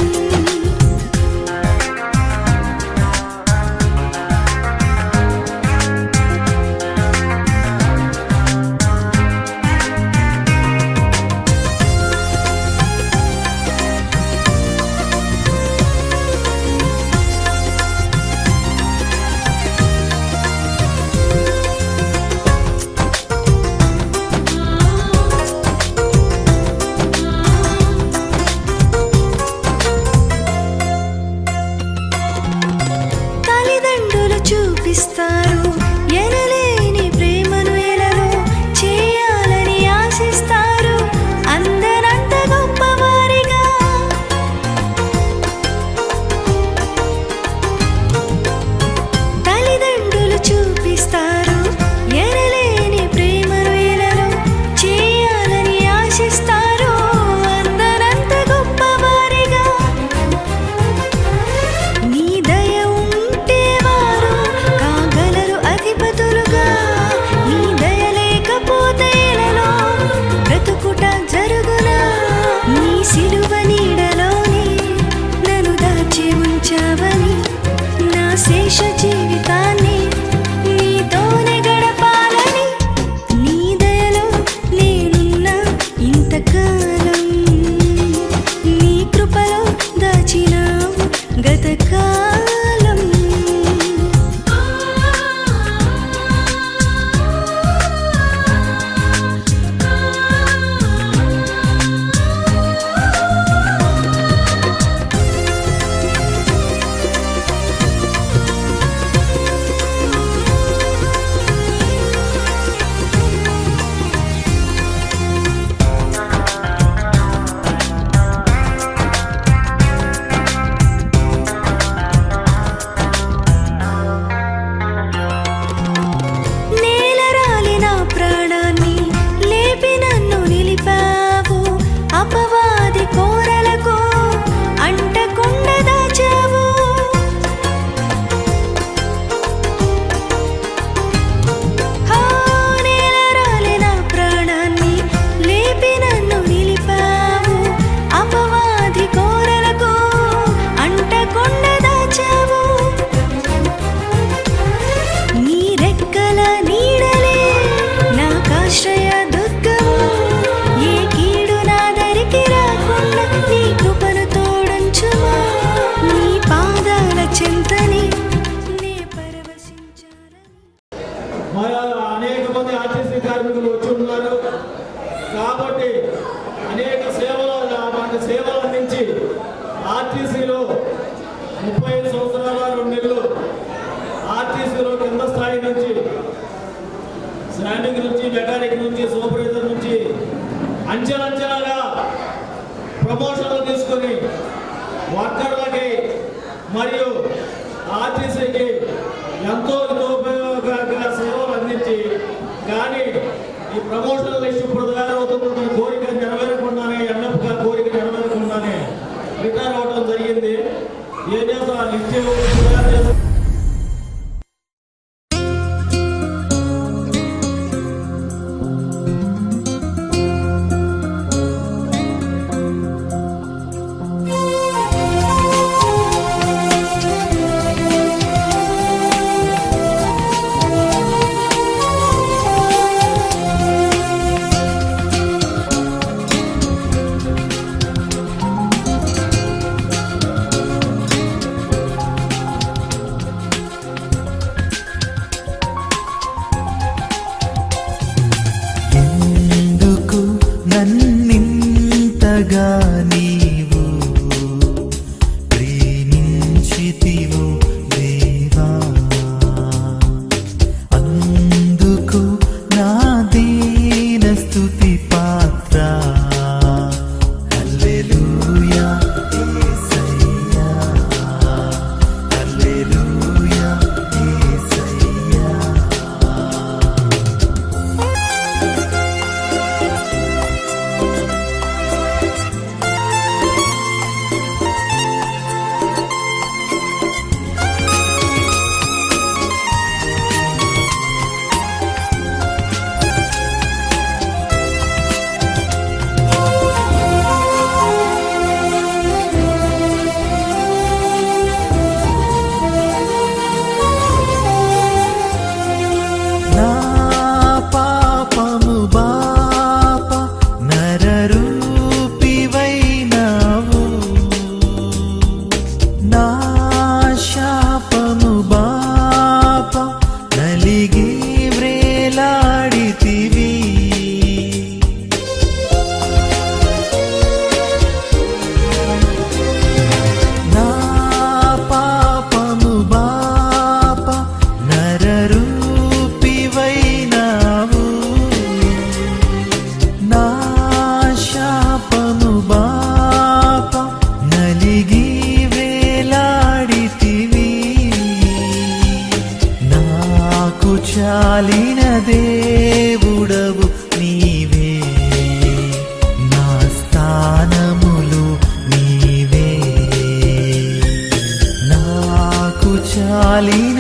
[SPEAKER 10] తల్లిదండ్రులు చూపిస్తారు ఎనలేని ప్రేమను ఎలలో చేయాలని ఆశిస్తారు అందరంత గొప్పవారిగా తల్లిదండ్రులు చూపిస్తారు ఎనలేని ప్రేమను ఎలలో చేయాలని ఆశిస్తారు అందరంత గొప్పవారిగా నీ దయ ఉంటే వారు కాగలరు అధిపతులుగా నీ దయ లేకపోతే ఇలలో బ్రతుకుట జరుగునా నీ సిలువ నీడలోనే నన్ను దాచి ఉంచావని నా శేష జీవితాన్ని నీతోనే గడపాలని నీ దయలో నేనున్నా ఇంతకాలం నీ కృపలో దాచినావు గతకాలం
[SPEAKER 5] సేవకులు వచ్చి ఉన్నారు. కాబట్టి అనేక సేవలు మనకు సేవలు అందించి ఆర్టీసీలో 35 సంవత్సరాల 2 నెలలు ఆర్టీసీలో కింద స్థాయి నుంచి స్టాండింగ్ నుంచి మెకానిక్ నుంచి సూపర్వైజర్ నుంచి అంచెలంచెలుగా ప్రమోషన్లు తీసుకొని వర్కర్లకి మరియు ఆర్టీసీకి ఎంతో ఉపయోగకర సేవలు అందించి కానీ ఈ ప్రమోషనల్ లిస్ట్ ఇప్పుడు తయారవుతున్న కోరిక నెరవేరకుండానే ఎన్ఎఫ్ గారి కోరిక నెరవేరకుండానే రిటైర్ అవడం జరిగింది. ఏం చేస్తా లిస్ట్
[SPEAKER 1] నన్నింతగా నీవు ప్రేమించితివో దేవా, అందుకు నా దీన స్తుతి పాత్ర. హల్లెలూయా యేసయ్యా, హల్లెలూయా యేసయ్యా. నా పాపము బాప నరరూపివైనావు, నా శాపము బాప నలిగి వ్రేలాడితివి. నా పాపము బాప నరరూపివైనావు, నా శాపము బాప నలిగి వేలాడితివి. నాకు చాలిన దేవుడవు నీవే, నా స్థానములు నీవే. నాకు చాలిన